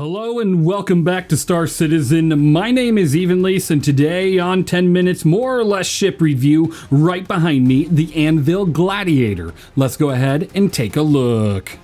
Hello and welcome back to Star Citizen. My name is Evenlease, and today on 10 Minutes More or Less Ship Review, right behind me, the ANVIL Gladiator. Let's go ahead and take a look.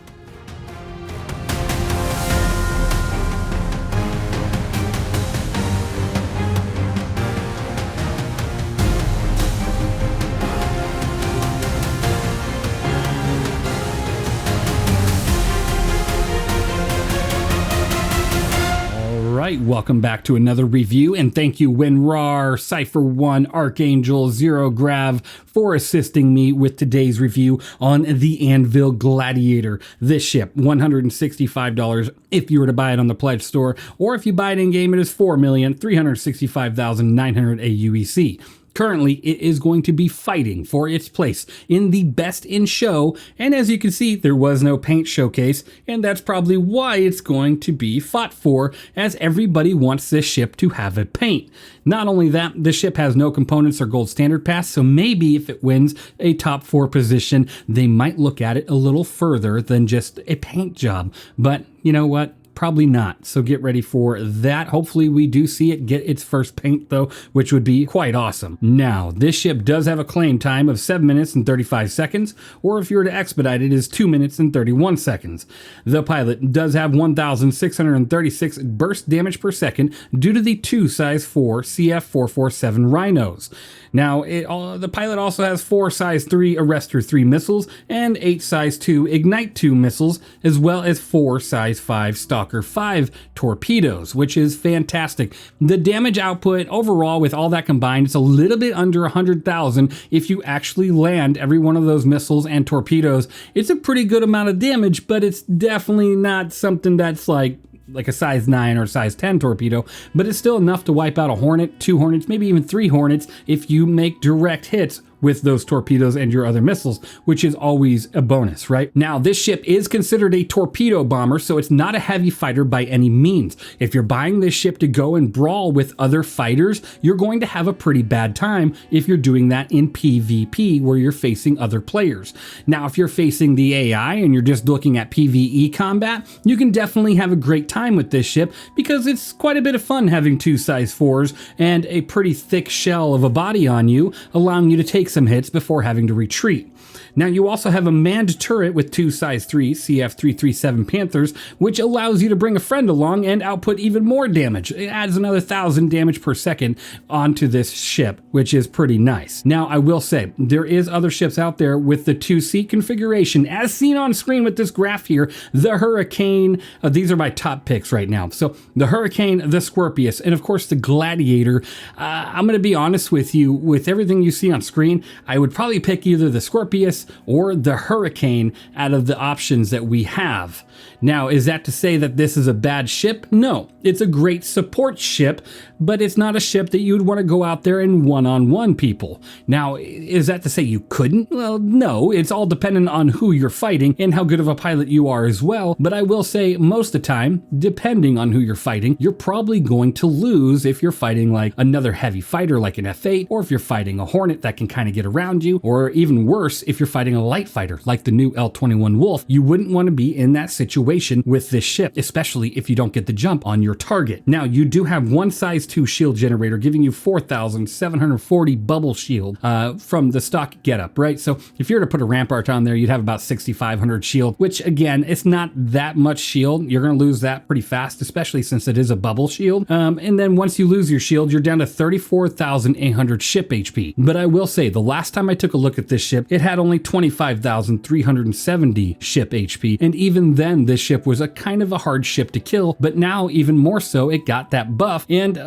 Welcome back to another review, and thank you WinRAR, Cypher1, Archangel, Zero Grav for assisting me with today's review on the ANVIL Gladiator. This ship, $165 if you were to buy it on the pledge store, or if you buy it in game, it is $4,365,900 aUEC. Currently, it is going to be fighting for its place in the best in show, and as you can see, there was no paint showcase, and that's probably why it's going to be fought for, as everybody wants this ship to have a paint. Not only that, the ship has no components or gold standard pass, so maybe if it wins a top 4 position, they might look at it a little further than just a paint job. But you know what? Probably not, so get ready for that. Hopefully we do see it get its first paint though, which would be quite awesome. Now, this ship does have a claim time of 7 minutes and 35 seconds, or if you were to expedite it, is 2 minutes and 31 seconds. The pilot does have 1,636 burst damage per second due to the 2 size 4 CF447 Rhinos. Now, the pilot also has 4 size 3 Arrestor 3 missiles and 8 size 2 Ignite 2 missiles, as well as 4 size 5 Stalker 5 torpedoes, which is fantastic. The damage output overall with all that combined is a little bit under 100,000 if you actually land every one of those missiles and torpedoes. It's a pretty good amount of damage, but it's definitely not something that's like a size 9 or size 10 torpedo, but it's still enough to wipe out a Hornet, 2 Hornets, maybe even 3 Hornets if you make direct hits with those torpedoes and your other missiles, which is always a bonus, right? Now, this ship is considered a torpedo bomber, so it's not a heavy fighter by any means. If you're buying this ship to go and brawl with other fighters, you're going to have a pretty bad time if you're doing that in PvP, where you're facing other players. Now, if you're facing the AI and you're just looking at PvE combat, you can definitely have a great time with this ship, because it's quite a bit of fun having 2 size 4s and a pretty thick shell of a body on you, allowing you to take some hits before having to retreat. Now, you also have a manned turret with 2 size 3 CF337 Panthers, which allows you to bring a friend along and output even more damage. It adds another 1,000 damage per second onto this ship, which is pretty nice. Now, I will say, there is other ships out there with the 2-seat configuration, as seen on screen with this graph here. The Hurricane, these are my top picks right now. So, the Hurricane, the Scorpius, and of course the Gladiator. I'm going to be honest with you, with everything you see on screen, I would probably pick either the Scorpius or the Hurricane out of the options that we have. Now, is that to say that this is a bad ship? No, it's a great support ship, but it's not a ship that you'd want to go out there and one-on-one people. Now, is that to say you couldn't? Well, no, it's all dependent on who you're fighting and how good of a pilot you are as well, but I will say most of the time, depending on who you're fighting, you're probably going to lose if you're fighting like another heavy fighter like an F8, or if you're fighting a Hornet that can kind of get around you, or even worse, if you're fighting a light fighter like the new L-21 Wolf. You wouldn't want to be in that situation with this ship, especially if you don't get the jump on your target. Now, you do have 1 size 2 shield generator giving you 4,740 bubble shield from the stock getup, right? So if you were to put a Rampart on there, you'd have about 6,500 shield, which again, it's not that much shield. You're going to lose that pretty fast, especially since it is a bubble shield. And then once you lose your shield, you're down to 34,800 ship HP. But I will say, the last time I took a look at this ship, it had only 25,370 ship HP, and even then this ship was a kind of a hard ship to kill, but now even more so, it got that buff, and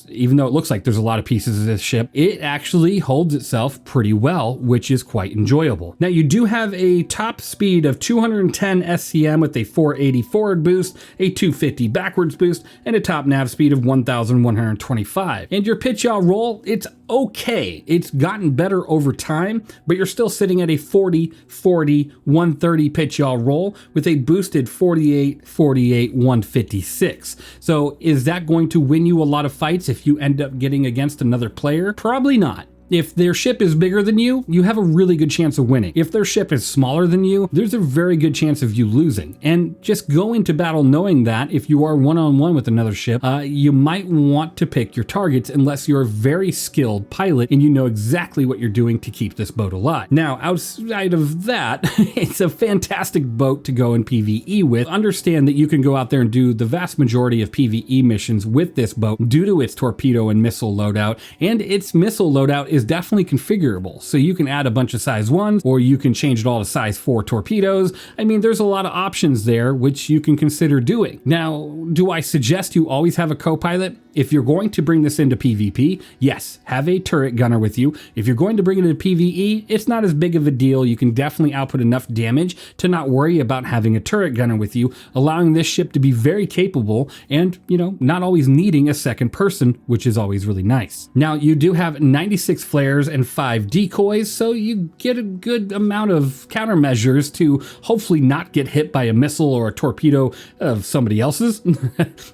even though it looks like there's a lot of pieces of this ship, it actually holds itself pretty well, which is quite enjoyable. Now, you do have a top speed of 210 SCM with a 480 forward boost, a 250 backwards boost, and a top nav speed of 1,125. And your pitch yaw roll, it's okay. It's gotten better over time, but you're still sitting at a 40, 40, 130 pitch yaw roll with a boosted 48, 48, 156. So is that going to win you a lot of fights if you end up getting against another player? Probably not. If their ship is bigger than you, you have a really good chance of winning. If their ship is smaller than you, there's a very good chance of you losing. And just go into battle knowing that if you are one-on-one with another ship, you might want to pick your targets unless you're a very skilled pilot and you know exactly what you're doing to keep this boat alive. Now, outside of that, it's a fantastic boat to go in PvE with. Understand that you can go out there and do the vast majority of PvE missions with this boat due to its torpedo and missile loadout, and its missile loadout is definitely configurable. So you can add a bunch of size 1s, or you can change it all to size 4 torpedoes. I mean, there's a lot of options there which you can consider doing. Now, do I suggest you always have a co-pilot? If you're going to bring this into PvP, yes, have a turret gunner with you. If you're going to bring it into PvE, it's not as big of a deal. You can definitely output enough damage to not worry about having a turret gunner with you, allowing this ship to be very capable and, you know, not always needing a second person, which is always really nice. Now, you do have 96 flares and 5 decoys, so you get a good amount of countermeasures to hopefully not get hit by a missile or a torpedo of somebody else's.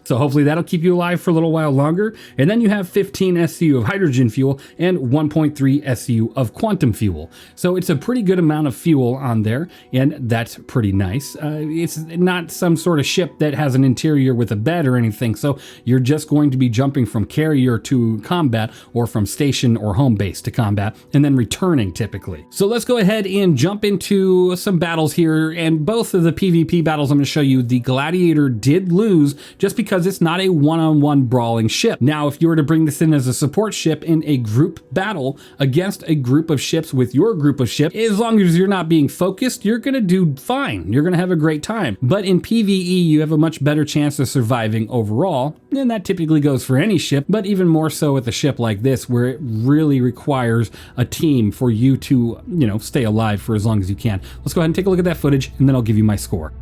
So hopefully that'll keep you alive for a little while longer. And then you have 15 SCU of hydrogen fuel and 1.3 SCU of quantum fuel. So it's a pretty good amount of fuel on there, and that's pretty nice. It's not some sort of ship that has an interior with a bed or anything, so you're just going to be jumping from carrier to combat or from station or home base to combat and then returning typically. So let's go ahead and jump into some battles here, and both of the PvP battles I'm going to show you, the Gladiator did lose just because it's not a one-on-one brawling ship. Now, if you were to bring this in as a support ship in a group battle against a group of ships with your group of ships, as long as you're not being focused, you're going to do fine. You're going to have a great time. But in PvE, you have a much better chance of surviving overall, and that typically goes for any ship, but even more so with a ship like this, where it really requires a team for you to, you know, stay alive for as long as you can. Let's go ahead and take a look at that footage, and then I'll give you my score.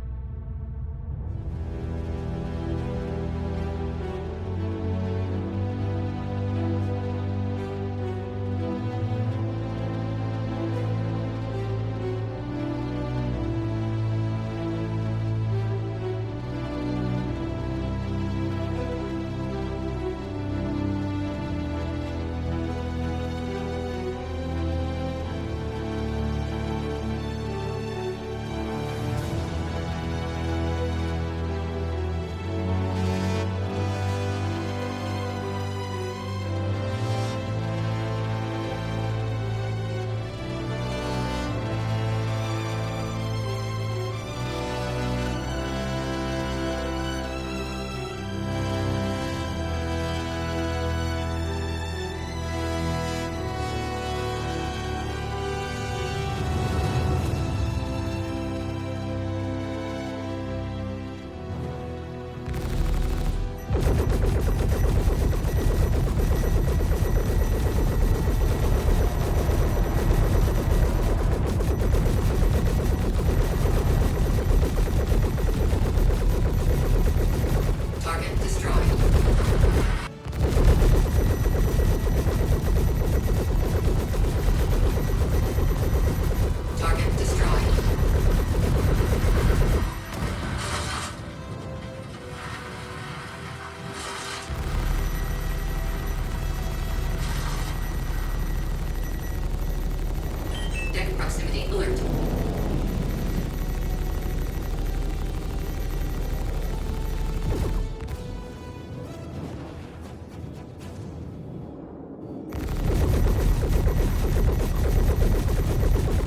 Proximity alert.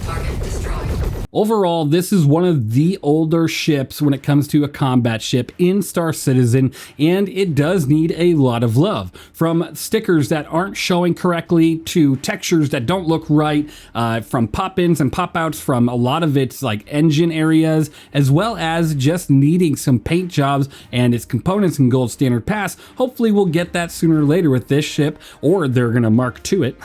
Target destroyed. Overall, this is one of the older ships when it comes to a combat ship in Star Citizen, and it does need a lot of love. From stickers that aren't showing correctly to textures that don't look right, from pop-ins and pop-outs from a lot of its like engine areas, as well as just needing some paint jobs and its components in Gold Standard Pass. Hopefully we'll get that sooner or later with this ship, or they're gonna mark to it.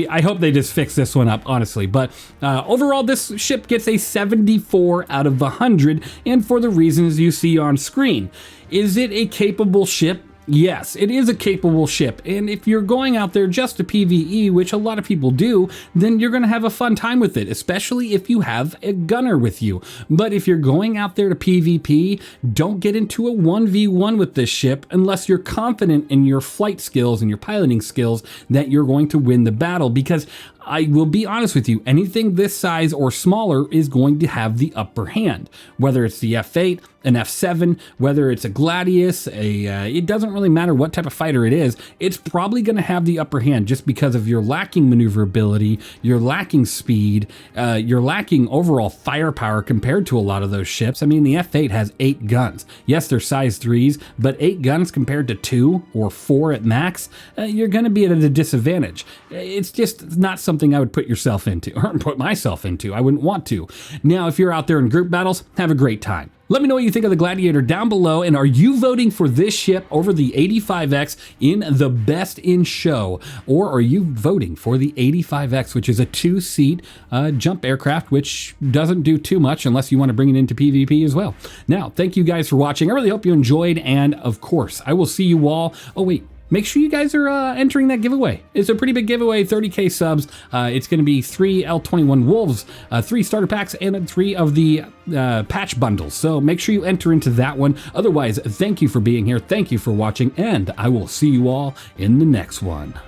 I hope they just fix this one up, honestly. But overall, this ship gets a 74 out of 100, and for the reasons you see on screen. Is it a capable ship? Yes, it is a capable ship, and if you're going out there just to PvE, which a lot of people do, then you're going to have a fun time with it, especially if you have a gunner with you. But if you're going out there to PvP, don't get into a 1v1 with this ship unless you're confident in your flight skills and your piloting skills that you're going to win the battle, because I will be honest with you, anything this size or smaller is going to have the upper hand. Whether it's the F8, an F7, whether it's a Gladius, it doesn't really matter what type of fighter it is, it's probably going to have the upper hand just because of your lacking maneuverability, your lacking speed, your lacking overall firepower compared to a lot of those ships. I mean, the F8 has 8 guns. Yes, they're size 3s, but 8 guns compared to 2 or 4 at max, you're going to be at a disadvantage. It's just not something I would put yourself into, or put myself into. I wouldn't want to. Now, if you're out there in group battles, have a great time. Let me know what you think of the Gladiator down below, and are you voting for this ship over the 85X in the best in show, or are you voting for the 85X, which is a 2-seat jump aircraft, which doesn't do too much unless you want to bring it into PvP as well. Now, thank you guys for watching. I really hope you enjoyed, and of course, I will see you all. Oh wait, make sure you guys are entering that giveaway. It's a pretty big giveaway, 30K subs. It's going to be 3 L21 Wolves, 3 starter packs, and 3 of the patch bundles. So make sure you enter into that one. Otherwise, thank you for being here. Thank you for watching, and I will see you all in the next one.